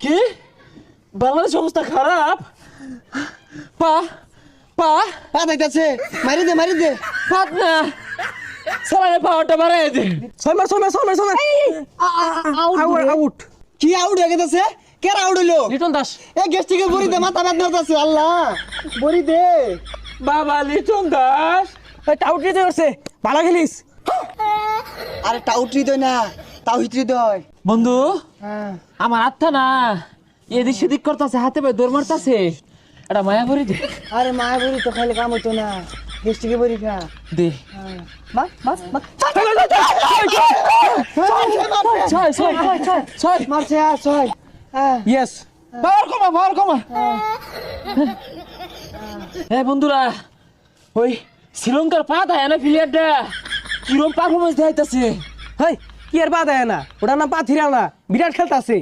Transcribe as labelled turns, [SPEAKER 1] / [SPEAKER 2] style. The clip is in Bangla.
[SPEAKER 1] কি বাংলাদেশ অবস্থা খারাপ পা পা
[SPEAKER 2] পা যাইতাছে মারি দে
[SPEAKER 1] পাত না সালারে পাওয়ারটা বাড়াই দে
[SPEAKER 3] সময় আউট
[SPEAKER 2] কি আউট হয়ে গেছে কেরা আউট হইলো
[SPEAKER 1] লিটন দাস
[SPEAKER 2] এ গেস্টিকে বড়ি দে মাথা ব্যথা করতেছে আল্লাহ বড়ি দে
[SPEAKER 1] বাবা লিটন দাস
[SPEAKER 3] টাউটরি তো করছে ভালো খেলিস
[SPEAKER 2] আরে টাউটরি দই না তাওহিত্রি দই
[SPEAKER 1] বন্ধু
[SPEAKER 2] হ্যাঁ
[SPEAKER 1] আমার আত্মা না এদিক সেদিক করতেছে হাতে পায়ে দৌড় মারতাছে এটা মায়া ভরি দে
[SPEAKER 2] আরে মায়া বড়ি তো খাইলে কাম হইতো না গেস্টিকে বড়ি খা
[SPEAKER 1] দে
[SPEAKER 2] মাস
[SPEAKER 1] ছয়
[SPEAKER 2] মারছে আর ছয় হ্যাঁ
[SPEAKER 3] ইয়েস
[SPEAKER 1] পাওয়ার কমা হ্যাঁ বন্ধুরা ওই শ্রীলঙ্কার পা দেয় না প্লেয়ারটা কিরম পারফরমেন্স দেখাইতেছে
[SPEAKER 3] হেই কি এর পা দেয় না ওটার নাম পাথিরা না বিরাট খেলতাছে